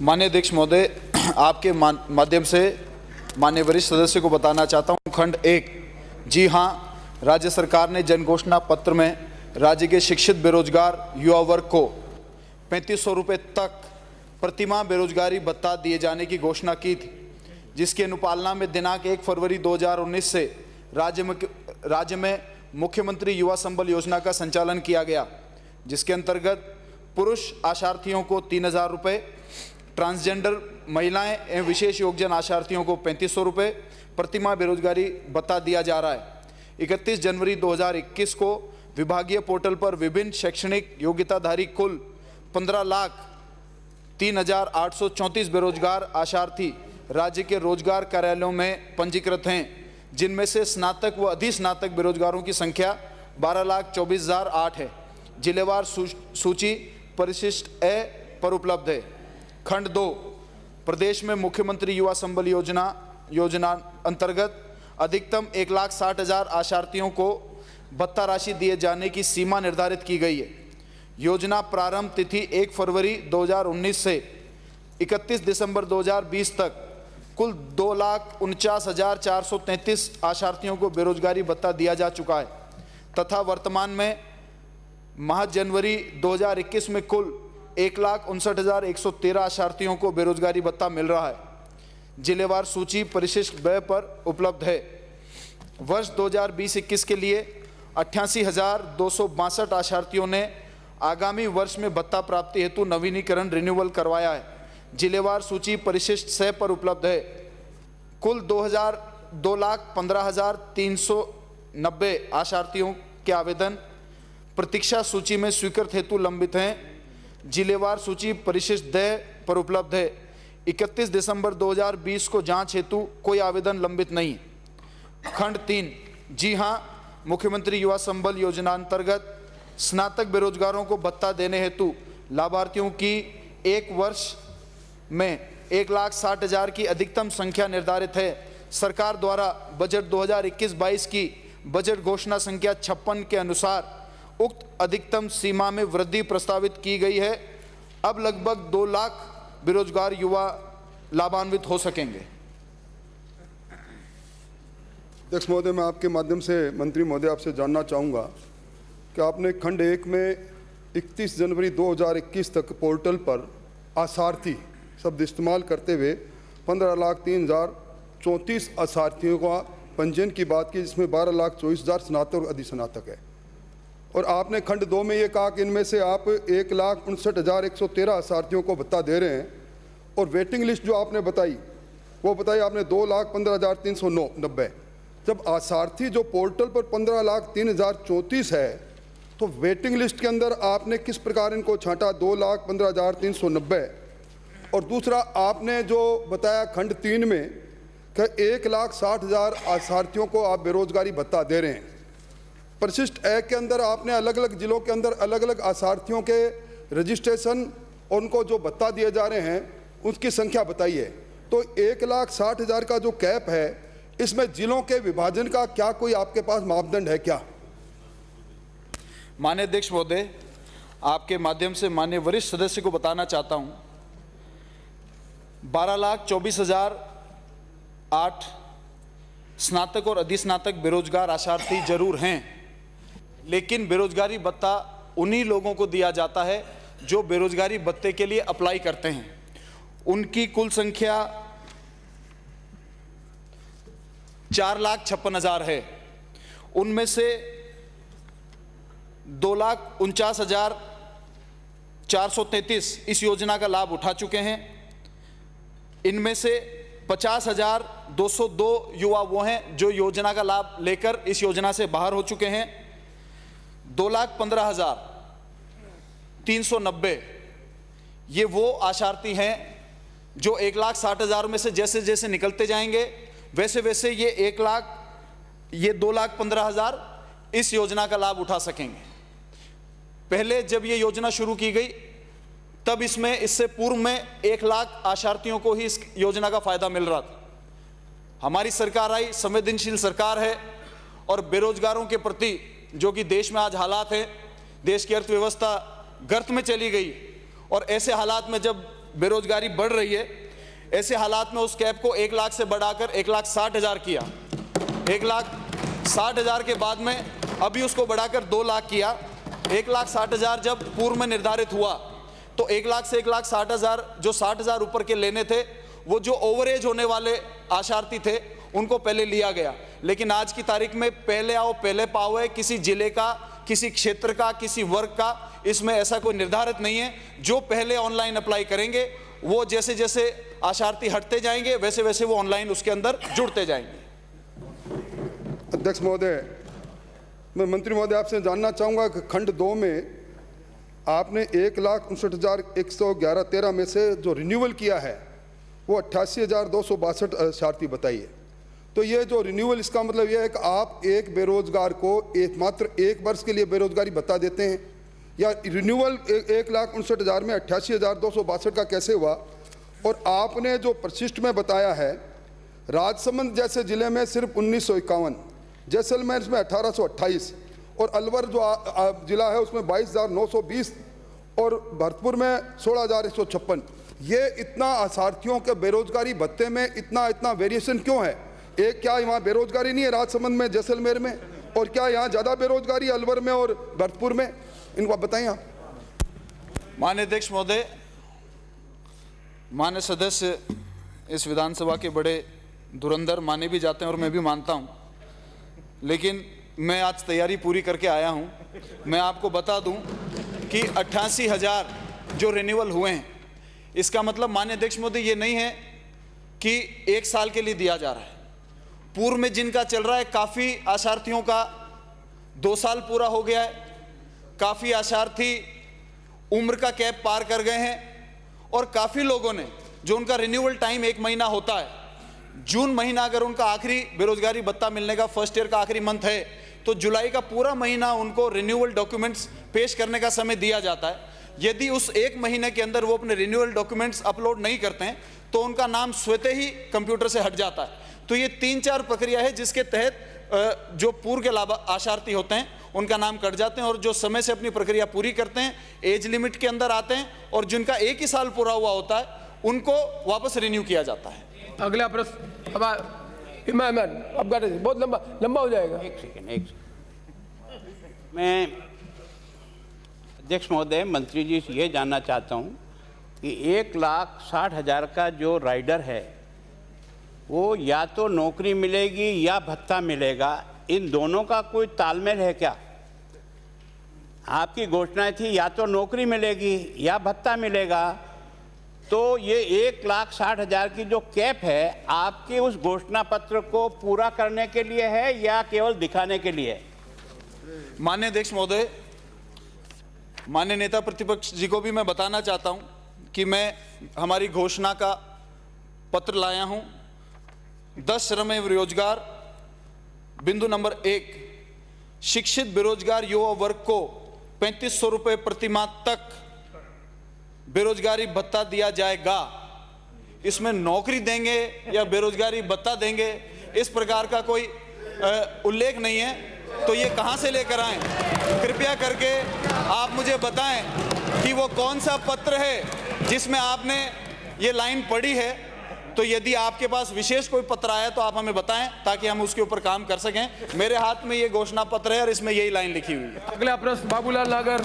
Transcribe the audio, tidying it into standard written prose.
माननीय अध्यक्ष महोदय, आपके माध्यम से माननीय वरिष्ठ सदस्य को बताना चाहता हूं, खंड 1। जी हां, राज्य सरकार ने जन घोषणा पत्र में राज्य के शिक्षित बेरोजगार युवा वर्ग को 3500 रुपये तक प्रतिमाह बेरोजगारी भत्ता दिए जाने की घोषणा की थी, जिसकी अनुपालना में दिनांक 1 फरवरी 2019 से राज्य में मुख्यमंत्री युवा संबल योजना का संचालन किया गया, जिसके अंतर्गत पुरुष आशार्थियों को 3000 रुपये, ट्रांसजेंडर महिलाएं एवं विशेष योग्यजन आशार्थियों को 3500 रुपये प्रतिमाह बेरोजगारी भत्ता दिया जा रहा है। 31 जनवरी 2021 को विभागीय पोर्टल पर विभिन्न शैक्षणिक योग्यताधारी कुल 15,03,834 बेरोजगार आशार्थी राज्य के रोजगार कार्यालयों में पंजीकृत हैं, जिनमें से स्नातक व अधिस्नातक बेरोजगारों की संख्या 12,24,008 है। जिलेवार सूची परिशिष्ट ए पर उपलब्ध है। खंड 2। प्रदेश में मुख्यमंत्री युवा संबल योजना अंतर्गत अधिकतम 1,60,000 आशार्थियों को भत्ता राशि दिए जाने की सीमा निर्धारित की गई है। योजना प्रारंभ तिथि 1 फरवरी 2019 से 31 दिसंबर 2020 तक कुल 2,49,433 आशार्थियों को बेरोजगारी भत्ता दिया जा चुका है तथा वर्तमान में माह जनवरी 2021 में कुल 1,59,113 आशार्थियों को बेरोजगारी भत्ता मिल रहा है। जिलेवार सूची परिशिष्ट ब पर उपलब्ध है। वर्ष 2020-21 के लिए 88,262 आशार्थियों ने आगामी वर्ष में भत्ता प्राप्ति हेतु नवीनीकरण रिन्यूअल करवाया है। जिलेवार सूची परिशिष्ट स पर उपलब्ध है। कुल 2,15,390 आशार्थियों के आवेदन प्रतीक्षा सूची में स्वीकृत हेतु लंबित हैं। जिलेवार सूची परिशिष्ट द पर उपलब्ध है। 31 दिसंबर 2020 को जांच हेतु कोई आवेदन लंबित नहीं। खंड 3। जी हां, मुख्यमंत्री युवा संबल योजना अंतर्गत स्नातक बेरोजगारों को भत्ता देने हेतु लाभार्थियों की एक वर्ष में 1,60,000 की अधिकतम संख्या निर्धारित है। सरकार द्वारा बजट 2021-22 की बजट घोषणा संख्या 56 के अनुसार उक्त अधिकतम सीमा में वृद्धि प्रस्तावित की गई है। अब लगभग 2 लाख बेरोजगार युवा लाभान्वित हो सकेंगे। अध्यक्ष महोदय, मैं आपके माध्यम से मंत्री महोदय आपसे जानना चाहूँगा कि आपने खंड 1 में 31 जनवरी 2021 तक पोर्टल पर आशार्थी शब्द इस्तेमाल करते हुए 15,03,034 आशार्थियों का पंजीयन की बात की, जिसमें 12,24,000 स्नातक और अधिस्नातक है। और आपने खंड 2 में ये कहा कि इनमें से आप 1,59,113 आशार्थियों को भत्ता दे रहे हैं, और वेटिंग लिस्ट जो आपने बताई वो बताई आपने 2,15,390। जब आशार्थी जो पोर्टल पर 15,03,034 है, तो वेटिंग लिस्ट के अंदर आपने किस प्रकार इनको छांटा 2,15,390? और दूसरा, आपने जो बताया खंड 3 में कि 1,60,000 आशार्थियों को आप बेरोजगारी भत्ता दे रहे हैं। परिशिष्ट ए के अंदर आपने अलग अलग जिलों के अंदर अलग अलग आशार्थियों के रजिस्ट्रेशन और उनको जो भत्ता दिए जा रहे हैं उसकी संख्या बताई है। तो 1,60,000 का जो कैप है, इसमें जिलों के विभाजन का क्या कोई आपके पास मापदंड है क्या? माननीय अध्यक्ष महोदय, आपके माध्यम से माननीय वरिष्ठ सदस्य को बताना चाहता हूं, 12,24,008 स्नातक और अधिस्नातक बेरोजगार आशार्थी जरूर हैं, लेकिन बेरोजगारी भत्ता उन्हीं लोगों को दिया जाता है जो बेरोजगारी भत्ते के लिए अप्लाई करते हैं। उनकी कुल संख्या 4,56,000 है। उनमें से 2,49,433 इस योजना का लाभ उठा चुके हैं। इनमें से 50,202 युवा वो हैं जो योजना का लाभ लेकर इस योजना से बाहर हो चुके हैं। 2,15,390 ये वो आशार्थी हैं जो 1,60,000 में से जैसे जैसे निकलते जाएंगे वैसे वैसे ये 2,15,000 इस योजना का लाभ उठा सकेंगे। पहले जब ये योजना शुरू की गई तब इससे पूर्व में 1 लाख आशार्थियों को ही इस योजना का फायदा मिल रहा था। हमारी सरकार आई, संवेदनशील सरकार है, और बेरोजगारों के प्रति जो कि देश में आज हालात हैं, देश की अर्थव्यवस्था गर्त में चली गई, और ऐसे हालात में जब बेरोजगारी बढ़ रही है, ऐसे हालात में उस कैप को 1 लाख से बढ़ाकर 1,60,000 किया। 1,60,000 के बाद में अभी उसको बढ़ाकर 2 लाख किया। 1,60,000 जब पूर्व में निर्धारित हुआ तो 1 लाख से 1,60,000 जो 60,000 ऊपर के लेने थे, वो जो ओवरेज होने वाले आशार्थी थे उनको पहले लिया गया। लेकिन आज की तारीख में पहले आओ पहले पाओ है, किसी जिले का, किसी क्षेत्र का, किसी वर्ग का, इसमें ऐसा कोई निर्धारित नहीं है। जो पहले ऑनलाइन अप्लाई करेंगे वो जैसे जैसे आशार्थी हटते जाएंगे वैसे वैसे वो ऑनलाइन उसके अंदर जुड़ते जाएंगे। अध्यक्ष महोदय, मैं मंत्री महोदय आपसे जानना चाहूँगा कि खंड 2 में आपने 1,59,111 में से जो रिन्यूअल किया है वो 88,262 आशार्थी बताई है। तो ये जो रिन्यूअल, इसका मतलब यह है कि आप एक बेरोजगार को मात्र 1 वर्ष के लिए बेरोजगारी भत्ता देते हैं, या रिन्यूअल 1,59,000 में 88,262 का कैसे हुआ? और आपने जो परिशिष्ट में बताया है, राजसमंद जैसे जिले में सिर्फ 1951, जैसलमेर में 1828 और अलवर जो जिला है उसमें 22,920 और भरतपुर में 16,156। ये इतना आशार्थियों के बेरोजगारी भत्ते में इतना वेरिएशन क्यों है? एक, क्या वहाँ बेरोजगारी नहीं है राजसमंद में, जैसलमेर में? और क्या यहाँ ज़्यादा बेरोजगारी अलवर में और भरतपुर में? इनको बताइए आप। माननीय अध्यक्ष महोदय, माननीय सदस्य इस विधानसभा के बड़े धुरंधर माने भी जाते हैं और मैं भी मानता हूं, लेकिन मैं आज तैयारी पूरी करके आया हूं। मैं आपको बता दूं कि 88,000 जो रिन्यूअल हुए हैं, इसका मतलब माननीय अध्यक्ष महोदय ये नहीं है कि 1 साल के लिए दिया जा रहा है। पूर्व में जिनका चल रहा है, काफ़ी आशार्थियों का 2 साल पूरा हो गया है, काफ़ी आशार्थी उम्र का कैप पार कर गए हैं और काफ़ी लोगों ने जो उनका रिन्यूअल टाइम 1 महीना होता है, जून महीना अगर उनका आखिरी बेरोजगारी भत्ता मिलने का फर्स्ट ईयर का आखिरी मंथ है तो जुलाई का पूरा महीना उनको रिन्यूअल डॉक्यूमेंट्स पेश करने का समय दिया जाता है। यदि उस 1 महीने के अंदर वो अपने रिन्यूअल डॉक्यूमेंट्स अपलोड नहीं करते हैं तो उनका नाम स्वतः ही कंप्यूटर से हट जाता है। तो ये 3-4 प्रक्रिया है जिसके तहत जो पूर्व के आशार्थी होते हैं उनका नाम कट जाते हैं और जो समय से अपनी प्रक्रिया पूरी करते हैं, एज लिमिट के अंदर आते हैं और जिनका 1 ही साल पूरा हुआ होता है उनको वापस रिन्यू किया जाता है। अगला प्रश्न अब बहुत लंबा हो जाएगा। एक सेकंड। मैं अध्यक्ष महोदय, मंत्री जी से ये जानना चाहता हूँ कि 1,60,000 का जो राइडर है वो या तो नौकरी मिलेगी या भत्ता मिलेगा, इन दोनों का कोई तालमेल है क्या? आपकी घोषणा थी या तो नौकरी मिलेगी या भत्ता मिलेगा, तो ये 1,60,000 की जो कैप है आपके उस घोषणा पत्र को पूरा करने के लिए है या केवल दिखाने के लिए? माननीय अध्यक्ष महोदय, माननीय नेता प्रतिपक्ष जी को भी मैं बताना चाहता हूं कि मैं हमारी घोषणा का पत्र लाया हूं। 10 श्रम एवं रोजगार बिंदु नंबर 1, शिक्षित बेरोजगार युवा वर्ग को 3,500 रुपये प्रतिमाह तक बेरोजगारी भत्ता दिया जाएगा। इसमें नौकरी देंगे या बेरोजगारी भत्ता देंगे इस प्रकार का कोई उल्लेख नहीं है, तो ये कहां से लेकर आए? कृपया करके आप मुझे बताएं कि वो कौन सा पत्र है जिसमें आपने ये लाइन पढ़ी है। तो यदि आपके पास विशेष कोई पत्र आया तो आप हमें बताएं ताकि हम उसके ऊपर काम कर सकें। मेरे हाथ में ये घोषणा पत्र है और इसमें यही लाइन लिखी हुई है। अगला प्रश्न बाबूलाल नागर।